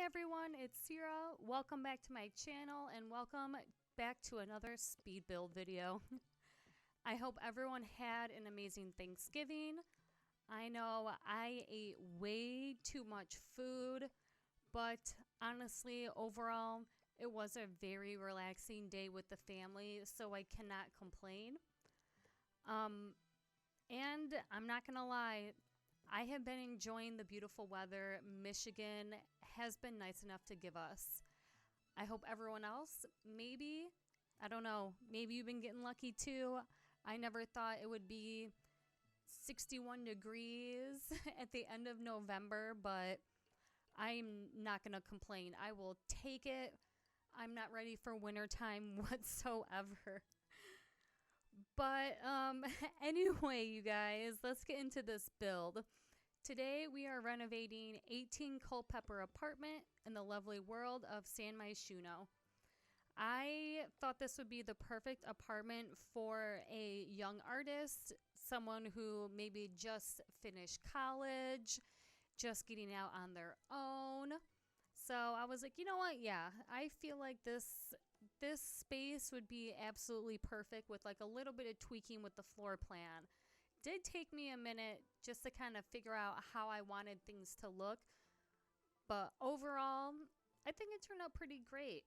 everyone, it's Sierra. Welcome back to my channel and welcome back to another speed build video. I hope everyone had an amazing Thanksgiving. I know I ate way too much food, but honestly, overall, it was a very relaxing day with the family, so I cannot complain. And I'm not gonna lie, I have been enjoying the beautiful weather Michigan has been nice enough to give us. I hope everyone else, maybe, I don't know, maybe you've been getting lucky too. I never thought it would be 61 degrees at the end of November, but I'm not gonna complain. I will take it. I'm not ready for wintertime whatsoever. But anyway, you guys, let's get into this build. Today we are renovating 18 Cullpepper apartment in the lovely world of San Myshuno. I thought this would be the perfect apartment for a young artist, someone who maybe just finished college, just getting out on their own. So I was like, you know what? Yeah, I feel like this space would be absolutely perfect with like a little bit of tweaking with the floor plan. Did take me a minute just to kind of figure out how I wanted things to look, but overall I think it turned out pretty great.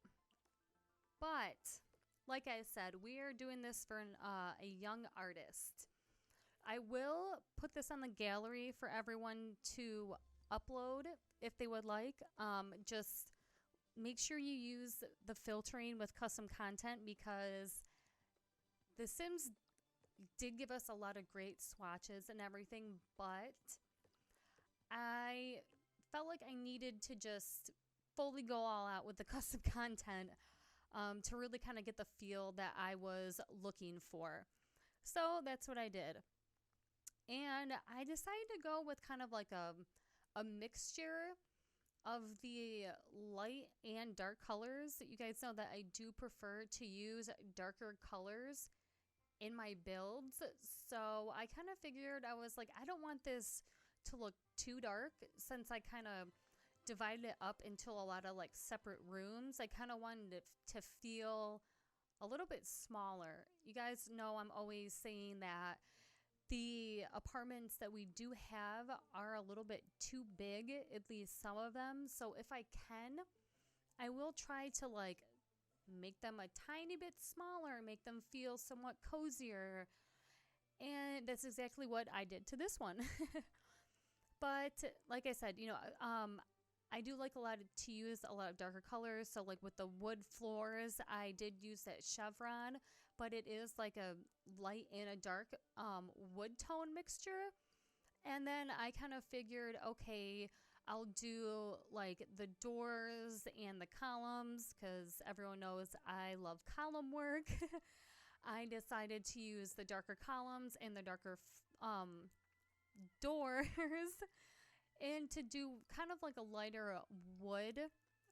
But like I said, we are doing this for a young artist. I will put this on the gallery for everyone to upload if they would like. Just make sure you use the filtering with custom content because The Sims did give us a lot of great swatches and everything, but I felt like I needed to just fully go all out with the custom content to really kind of get the feel that I was looking for. So that's what I did. And I decided to go with kind of like a mixture of the light and dark colors. You guys know that I do prefer to use darker colors in my builds. So I kind of figured, I was like, I don't want this to look too dark since I kind of divided it up into a lot of like separate rooms. I kind of wanted it to feel a little bit smaller. You guys know I'm always saying that the apartments that we do have are a little bit too big, at least some of them. So if I can, I will try to like make them a tiny bit smaller, make them feel somewhat cozier. And that's exactly what I did to this one. But like I said, you know, I do like to use a lot of darker colors. So like with the wood floors, I did use that chevron, but it is like a light and a dark wood tone mixture. And then I kind of figured, okay, I'll do like the doors and the columns because everyone knows I love column work. I decided to use the darker columns and the darker doors. And to do kind of like a lighter wood,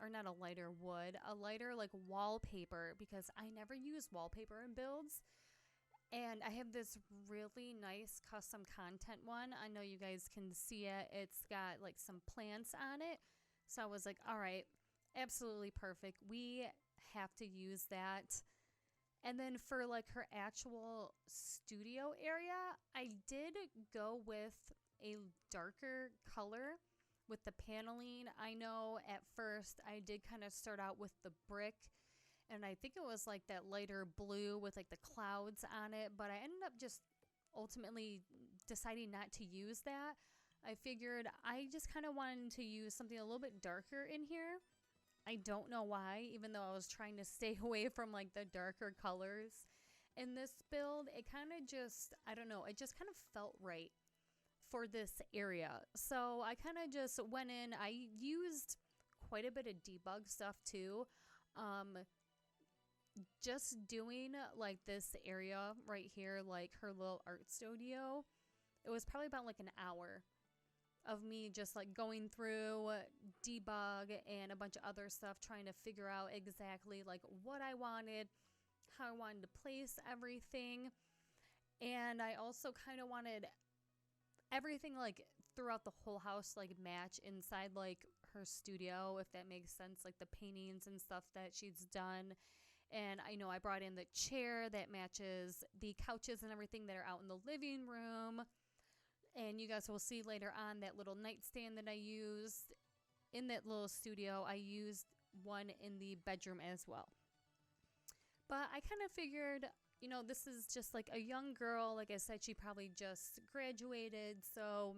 or not a lighter wood, a lighter like wallpaper, because I never use wallpaper in builds. And I have this really nice custom content one. I know you guys can see it. It's got like some plants on it. So I was like, all right, absolutely perfect. We have to use that. And then for like her actual studio area, I did go with a darker color with the paneling. I know at first I did kind of start out with the brick, and I think it was like that lighter blue with like the clouds on it, but I ended up just ultimately deciding not to use that. I figured I just kind of wanted to use something a little bit darker in here. I don't know why, even though I was trying to stay away from like the darker colors in this build. It kind of just, I don't know, it just kind of felt right for this area. So I kind of just went in. I used quite a bit of debug stuff too. Just doing like this area right here, like her little art studio, it was probably about like an hour of me just like going through debug and a bunch of other stuff, trying to figure out exactly like what I wanted, how I wanted to place everything. And I also kind of wanted everything like throughout the whole house like match inside like her studio, if that makes sense, like the paintings and stuff that she's done. And I know I brought in the chair that matches the couches and everything that are out in the living room. And you guys will see later on that little nightstand that I used in that little studio. I used one in the bedroom as well. But I kind of figured, you know, this is just like a young girl. Like I said, she probably just graduated. So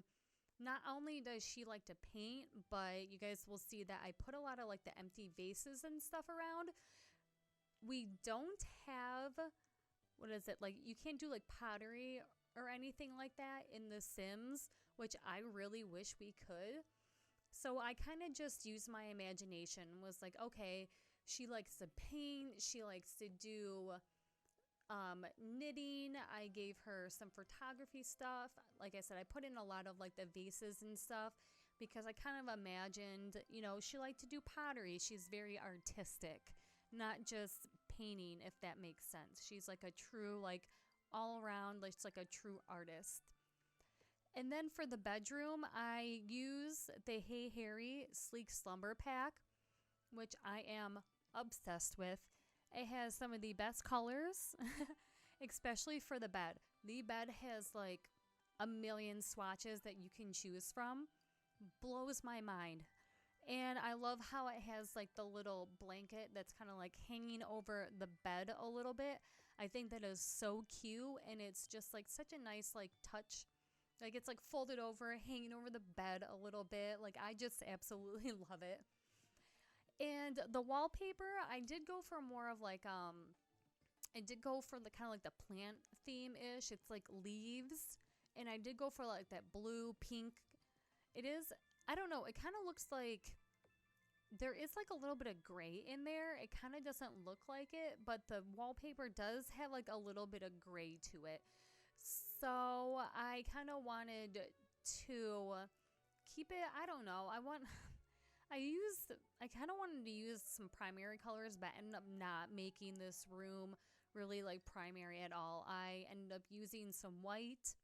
not only does she like to paint, but you guys will see that I put a lot of like the empty vases and stuff around. We don't have, what is it? Like, you can't do like pottery or anything like that in The Sims, which I really wish we could. So I kind of just used my imagination, was like, okay, she likes to paint, she likes to do knitting. I gave her some photography stuff. Like I said, I put in a lot of like the vases and stuff because I kind of imagined, you know, she liked to do pottery. She's very artistic, not just painting, if that makes sense. She's like a true, like all around, like, like a true artist. And then for the bedroom, I use the Hey Harry Sleek Slumber Pack, which I am obsessed with. It has some of the best colors, especially for the bed. The bed has like a million swatches that you can choose from. Blows my mind. And I love how it has like the little blanket that's kind of like hanging over the bed a little bit. I think that is so cute, and it's just like such a nice like touch. Like, it's like folded over, hanging over the bed a little bit. Like, I just absolutely love it. And the wallpaper, I did go for more of like I did go for the kind of like the plant theme-ish. It's like leaves, and I did go for like that blue, pink. It is, I don't know, it kind of looks like there is like a little bit of gray in there. It kind of doesn't look like it, but the wallpaper does have like a little bit of gray to it. So I kind of wanted to keep it, I don't know, I kind of wanted to use some primary colors, but ended up not making this room really like primary at all. I ended up using some white,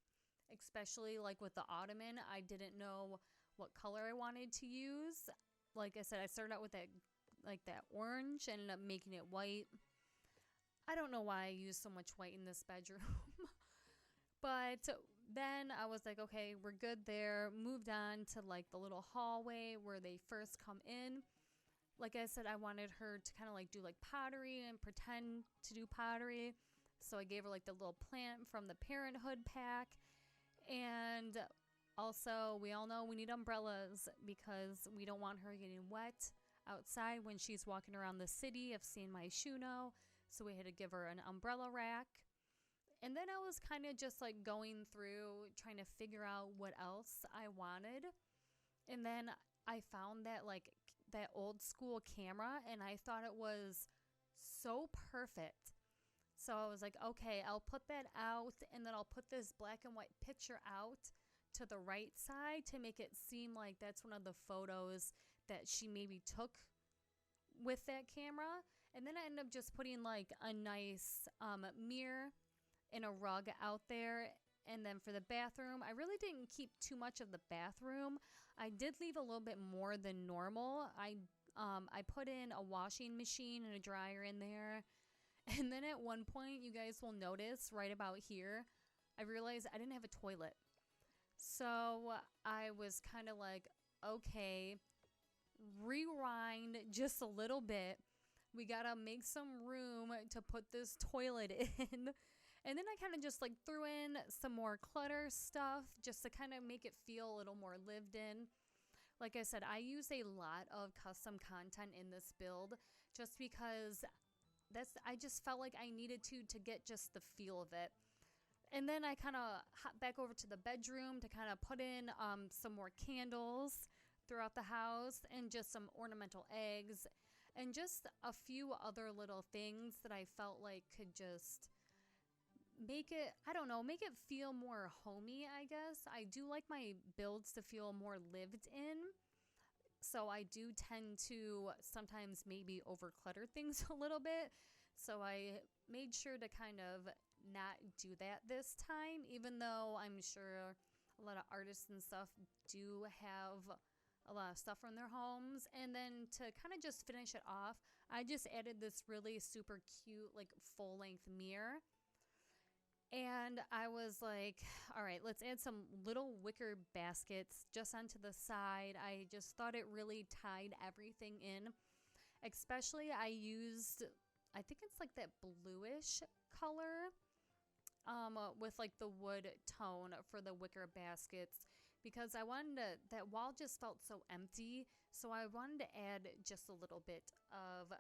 especially like with the ottoman. I didn't know what color I wanted to use. Like I said, I started out with that like that orange, ended up making it white. I don't know why I used so much white in this bedroom. But then I was like, okay, we're good there. Moved on to like the little hallway where they first come in. Like I said, I wanted her to kind of like do like pottery and pretend to do pottery. So I gave her like the little plant from the Parenthood pack. And also, we all know we need umbrellas because we don't want her getting wet outside when she's walking around the city of seeing Myshuno. So we had to give her an umbrella rack. And then I was kind of just like going through trying to figure out what else I wanted. And then I found that like that old school camera, and I thought it was so perfect. So I was like, okay, I'll put that out, and then I'll put this black and white picture out to the right side to make it seem like that's one of the photos that she maybe took with that camera. And then I ended up just putting like a nice mirror and a rug out there. And then for the bathroom, I really didn't keep too much of the bathroom. I did leave a little bit more than normal. I put in a washing machine and a dryer in there. And then at one point, you guys will notice right about here, I realized I didn't have a toilet. So I was kind of like, okay, rewind just a little bit. We gotta make some room to put this toilet in. And then I kind of just like threw in some more clutter stuff just to kind of make it feel a little more lived in. Like I said, I use a lot of custom content in this build just because I just felt like I needed to get just the feel of it. And then I kind of hopped back over to the bedroom to kind of put in some more candles throughout the house and just some ornamental eggs and just a few other little things that I felt like could just make it, I don't know, make it feel more homey, I guess. I do like my builds to feel more lived in. So I do tend to sometimes maybe overclutter things a little bit. So I made sure to kind of not do that this time, even though I'm sure a lot of artists and stuff do have a lot of stuff from their homes. And then to kind of just finish it off, I just added this really super cute, like full length mirror. And I was like, all right, let's add some little wicker baskets just onto the side. I just thought it really tied everything in. Especially I used, I think it's like that bluish color with like the wood tone for the wicker baskets, because I wanted to, that wall just felt so empty. So I wanted to add just a little bit of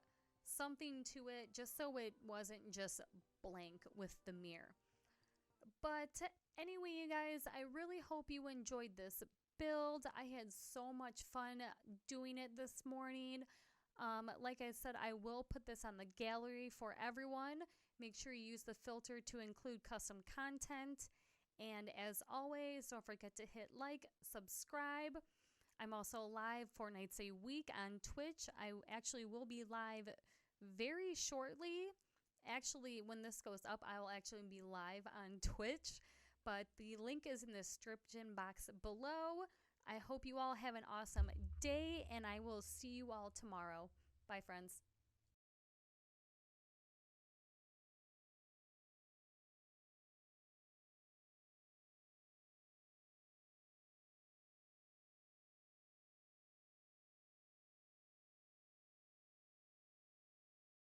something to it, just so it wasn't just blank with the mirror. But anyway, you guys, I really hope you enjoyed this build. I had so much fun doing it this morning. Like I said, I will put this on the gallery for everyone. Make sure you use the filter to include custom content. And as always, don't forget to hit like, subscribe. I'm also live 4 nights a week on Twitch. I actually will be live very shortly. Actually, when this goes up, I will actually be live on Twitch. But the link is in the description box below. I hope you all have an awesome day, and I will see you all tomorrow. Bye, friends.